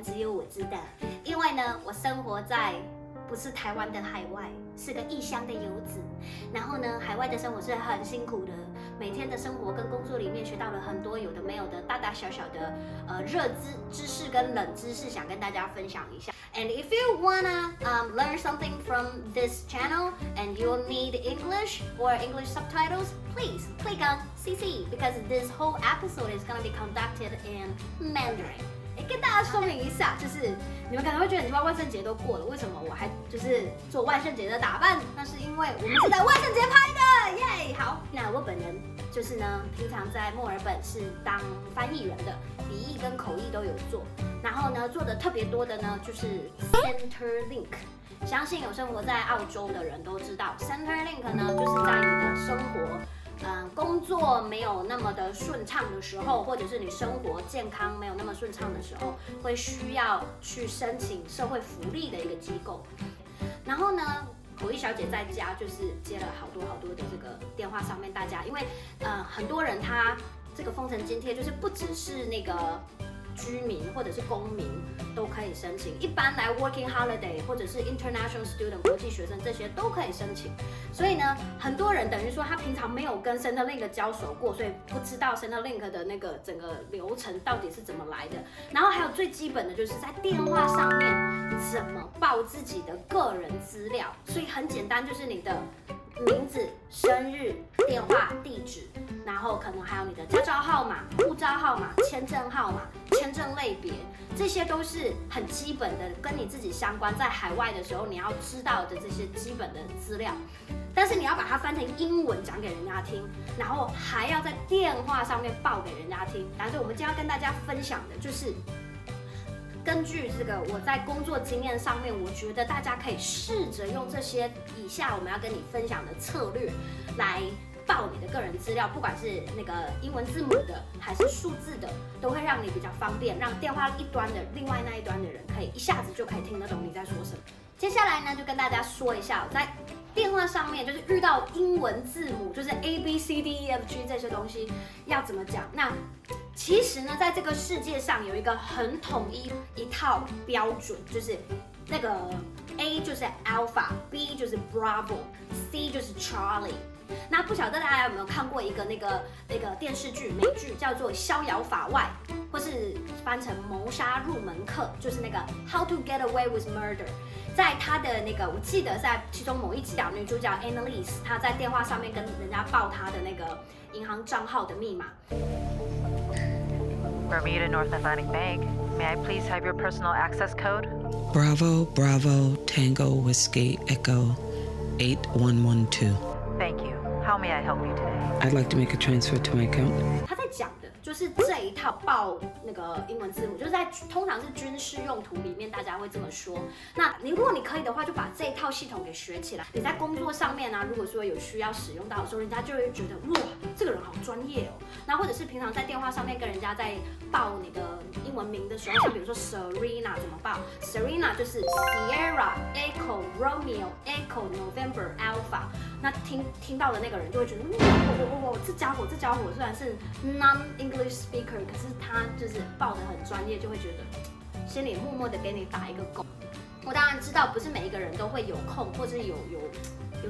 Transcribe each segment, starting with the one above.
只有我知道，因为呢，我生活在不是台湾的海外，是个异乡的游子。然后呢，海外的生活是很辛苦的，每天的生活跟工作里面学到了很多有的没有的大大小小的热知识跟冷知识，想跟大家分享一下。And if you wanna learn something from this channel and you need English or English subtitles, please click on CC because this whole episode is gonna be conducted in Mandarin. 跟大家说明一下，就是你们可能会觉得，你们万圣节都过了，为什么我还就是做万圣节的打扮？那是因为我们是在万圣节拍的，耶！好，那我本人就是呢，平常在墨尔本是当翻译员的，笔译跟口译都有做。然后呢，做的特别多的呢，就是 Centrelink。相信有生活在澳洲的人都知道 ，Centrelink 呢，就是在你的生活。工作没有那么的顺畅的时候，或者是你生活健康没有那么顺畅的时候，会需要去申请社会福利的一个机构。然后呢，口译小姐在家就是接了好多的这个电话上面大家，因为很多人他这个封城津贴就是不只是那个居民或者是公民都可以申请，一般来 working holiday 或者是 international student 国际学生这些都可以申请。所以呢，很多人等于说他平常没有跟 Centrelink 交手过，所以不知道 Centrelink 的那个整个流程到底是怎么来的。然后还有最基本的就是在电话上面怎么报自己的个人资料，所以很简单，就是你的名字、生日、电话、地址，然后可能还有你的驾照号码、护照号码、签证号码、签证类别，这些都是很基本的，跟你自己相关，在海外的时候你要知道的这些基本的资料。但是你要把它翻成英文讲给人家听，然后还要在电话上面报给人家听。但是我们今天要跟大家分享的就是。根据这个我在工作经验上面，我觉得大家可以试着用这些以下我们要跟你分享的策略来报你的个人资料，不管是那个英文字母的还是数字的，都会让你比较方便，让电话一端的另外那一端的人可以一下子就可以听得懂你在说什么。接下来呢，就跟大家说一下，在电话上面就是遇到英文字母，就是 A B C D E F G 这些东西要怎么讲？那其实呢，在这个世界上有一个很统一一套标准，就是那个 A 就是 Alpha，B 就是 Bravo，C 就是 Charlie。那不晓得大家有没有看过一个那个电视剧美剧叫做《逍遥法外》，或是翻成《谋杀入门课》，就是那个 How to Get Away with Murder。在他的那个，我记得在其中某一集女主角 Annalise， 她在电话上面跟人家报她的那个银行账号的密码。Bermuda North Atlantic Bank. May I please have your personal access code? Bravo, Bravo, Tango, Whiskey, Echo, 8112. Thank you. How may I help you today? I'd like to make a transfer to my account. 他在讲的就是这一套报那个英文字母，就是在通常是军事用途里面，大家会这么说。那如果你可以的话，就把这一套系统给学起来。你在工作上面啊，如果说有需要使用到的时候，人家就会觉得哇，这个人好专业哦。那或者是平常在电话上面跟人家在报你的英文名的时候，像比如说 Serena 怎么报 ？Serena 就是 Sierra Echo Romeo Echo November Alpha。那听到的那个人就会觉得哇，这家伙虽然是 non-English speaker， 可是他就是报得很专业，就会觉得心里默默的给你打一个勾。我当然知道不是每一个人都会有空，或是有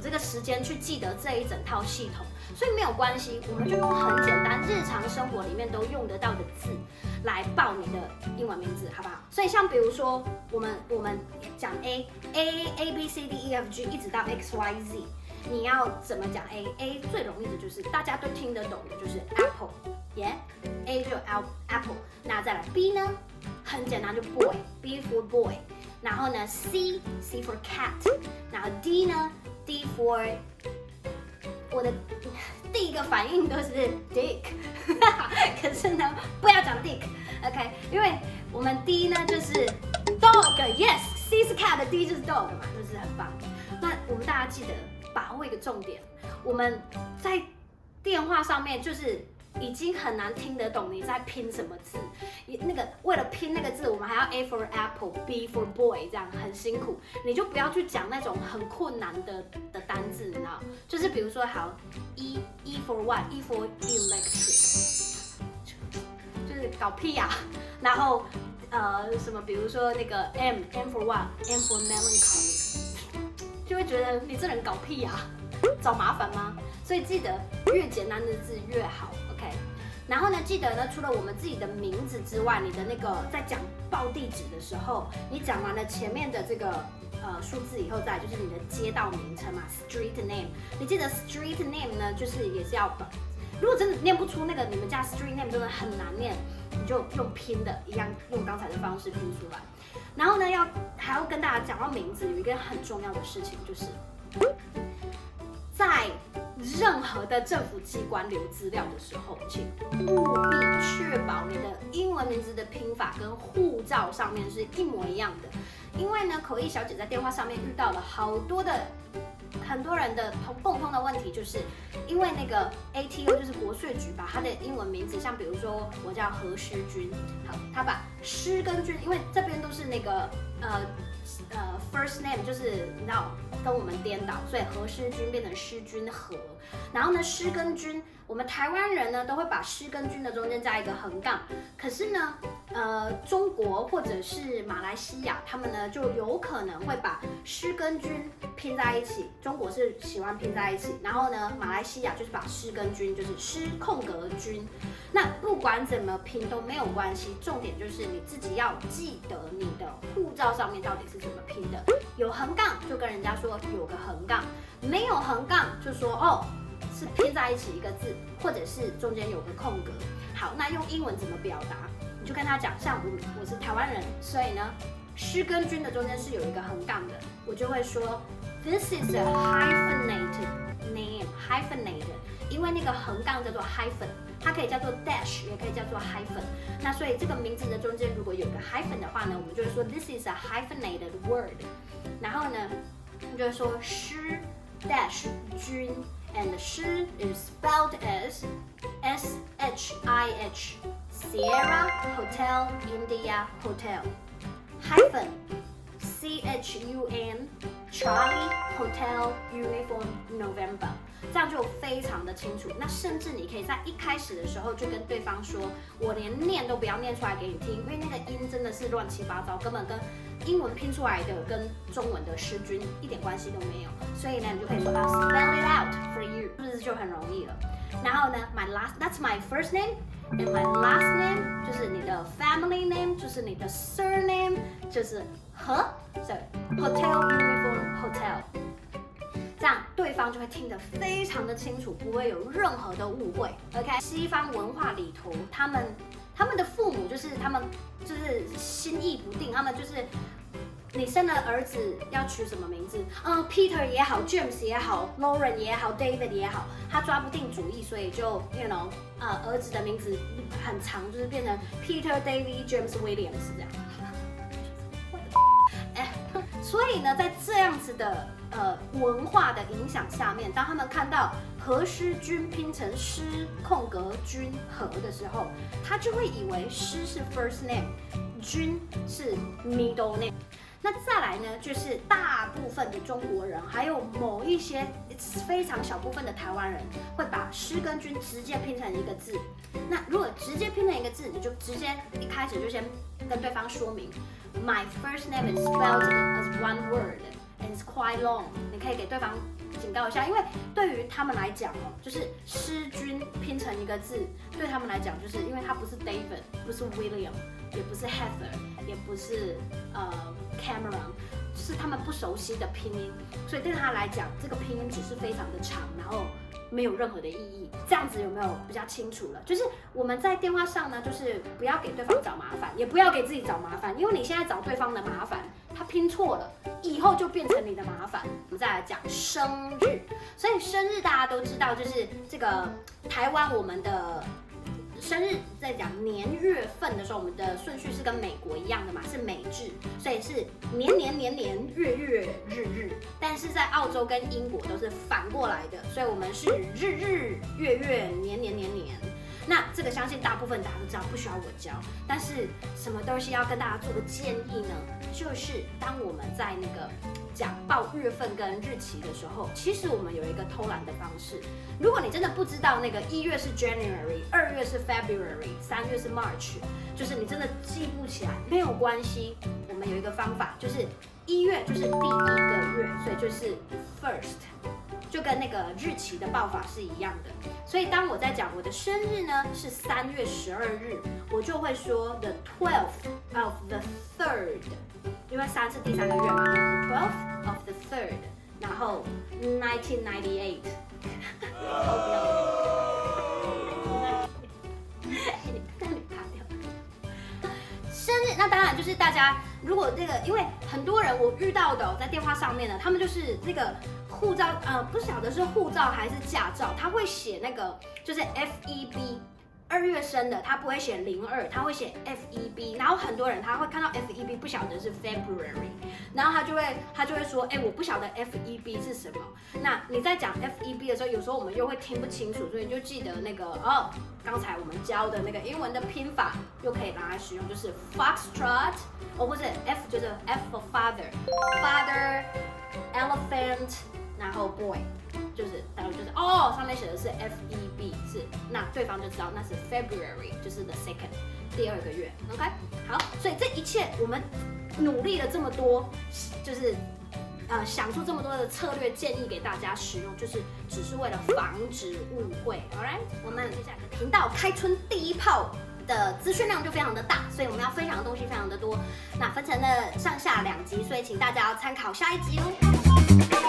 这个时间去记得这一整套系统，所以没有关系，我们就用很简单日常生活里面都用得到的字来报你的英文名字，好不好？所以像比如说我们讲 A B C D E F G 一直到 X Y Z。你要怎么讲 A 最容易的就是大家都听得懂的，就是 Apple，A 就 Apple。那再来 B 呢，很简单，就 Boy，B for boy。然后呢 C for cat。然后 D 呢 ，D for 我的第一个反应都是 Dick， 可是呢不要讲 Dick，OK， 因为我们 D 呢就是 Dog，Yes，C 是 cat，D 就是 dog 嘛，就是很棒。那我们大家记得。把握一个重点，我们在电话上面就是已经很难听得懂你在拼什么字，那个为了拼那个字，我们还要 A for apple，B for boy， 这样很辛苦。你就不要去讲那种很困难的单字，你知道？就是比如说好 E for what？E for electric， 就是搞屁呀、然后什么，比如说那个 M for what？M for melancholy， 就会觉得你这人搞屁呀、找麻烦吗？所以记得越简单的字越好 ，OK。然后呢，记得呢，除了我们自己的名字之外，你的那个在讲报地址的时候，你讲完了前面的这个数字以后，再来就是你的街道名称嘛 ，street name。你记得 street name 呢，就是也是要把，如果真的念不出那个你们家 street name 真的很难念，你就用拼的一样，用刚才的方式拼出来。然后呢，还要跟大家讲到名字，有一个很重要的事情就是，在任何的政府机关留资料的时候，请务必确保你的英文名字的拼法跟护照上面是一模一样的。因为呢，口译小姐在电话上面遇到了很多人的共通的问题，就是因为那个 ATO 就是国税局把他的英文名字，像比如说我叫何诗君，好，他把诗跟君，因为这边都是那个first name， 就是你知道跟我们颠倒，所以何诗君变成诗君何。然后呢，诗跟君，我们台湾人呢都会把诗跟君的中间加一个横杠，可是呢，中国或者是马来西亚，他们呢就有可能会把诗跟君拼在一起。中国是喜欢拼在一起，然后呢，马来西亚就是把诗跟君就是诗空格君。那不管怎么拼都没有关系，重点就是你自己要记得你的护照上面到底是怎么拼的。有横杠就跟人家说有个横杠，没有横杠就说哦是拼在一起一个字，或者是中间有个空格。好，那用英文怎么表达？你就跟他讲，像我是台湾人，所以呢，诗跟君的中间是有一个横杠的，我就会说 This is a hyphenated name, hyphenated， 因为那个横杠叫做 hyphen， 它可以叫做 dash， 也可以叫做 hyphen。那所以这个名字的中间如果有个 hyphen 的话呢，我们就会说 This is a hyphenated word。然后呢，你就会说诗 dash 君。And 诗 is spelled as SHIH Sierra Hotel India Hotel hyphen CHUN Charlie Hotel Uniform November， 这样就非常的清楚。那甚至你可以在一开始的时候就跟对方说，我连念都不要念出来给你听，因为那个音真的是乱七八糟，根本跟英文拼出来的跟中文的诗君一点关系都没有。所以呢，你就可以说I'll spell it out for you， 是不是就很容易了？然后呢 that's my first name and my last name 就是你的 family name， 就是你的 surname， 就是所以 hotel uniform hotel， 这样对方就会听得非常的清楚，不会有任何的误会。OK， 西方文化里头，他们的父母就是心意不定，他们就是你生了儿子要取什么名字，Peter 也好 ，James 也好 ，Lauren 也好 ，David 也好，他抓不定主意，所以就儿子的名字很长，就是变成 Peter、David、James、Williams 这样。所以呢，在这样子的文化的影响下面，当他们看到何诗君拼成诗空格君和的时候，他就会以为诗是 first name， 君是 middle name。那再来呢，就是大部分的中国人，还有某一些非常小部分的台湾人，会把诗跟君直接拼成一个字。那如果直接拼成一个字，你就直接一开始就先跟对方说明 ，My first name is spelled as one word and it's quite long。你可以给对方警告一下，因为对于他们来讲就是诗君拼成一个字，对他们来讲，就是因为他不是 David， 不是 William， 也不是 Heather， 也不是Cameron， 是他们不熟悉的拼音，所以对他来讲，这个拼音只是非常的长，然后没有任何的意义。这样子有没有比较清楚了？就是我们在电话上呢，就是不要给对方找麻烦，也不要给自己找麻烦，因为你现在找对方的麻烦，他拼错了，以后就变成你的麻烦。我们再来讲生日，所以生日大家都知道，就是这个台湾我们的生日在讲年月份的时候，我们的顺序是跟美国一样的嘛，是美制，所以是年月日。但是在澳洲跟英国都是反过来的，所以我们是日月年。那这个相信大部分大家都知道，不需要我教。但是什么东西要跟大家做个建议呢？就是当我们在那个讲报月份跟日期的时候，其实我们有一个偷懒的方式。如果你真的不知道那个1月是 January， 2月是 February， 3月是 March， 就是你真的记不起来，没有关系。我们有一个方法，就是1月就是第1个月，所以就是 first， 就跟那个日期的报法是一样的。所以当我在讲我的生日呢是3月12日，我就会说 the 12th of the 3rd， 因为3是第3个月嘛 ，the 12th of the 3rd， 然后1998。好不要生日，那当然就是大家如果那个，因为很多人我遇到的在电话上面呢，他们就是那个护照，不晓得是护照还是驾照，他会写那个就是 FEB。2月生的他不会写02，他会写 FEB， 然后很多人他会看到 FEB 不晓得是 February， 然后他就会说，我不晓得 FEB 是什么。那你在讲 FEB 的时候，有时候我们又会听不清楚，所以就记得那个刚才我们教的那个英文的拼法又可以拿来使用，就是 Foxtrot， 或者 F 就是 F for father elephant， 然后 boy。就是上面写的是 FEB 是，那对方就知道那是 February， 就是 the second 第2个月 ，OK， 好，所以这一切我们努力了这么多，就是想出这么多的策略建议给大家使用，就是只是为了防止误会 ，Alright， 我们接下来的频道开春第一炮的资讯量就非常的大，所以我们要分享的东西非常的多，那分成了上下2集，所以请大家要参考下一集哦。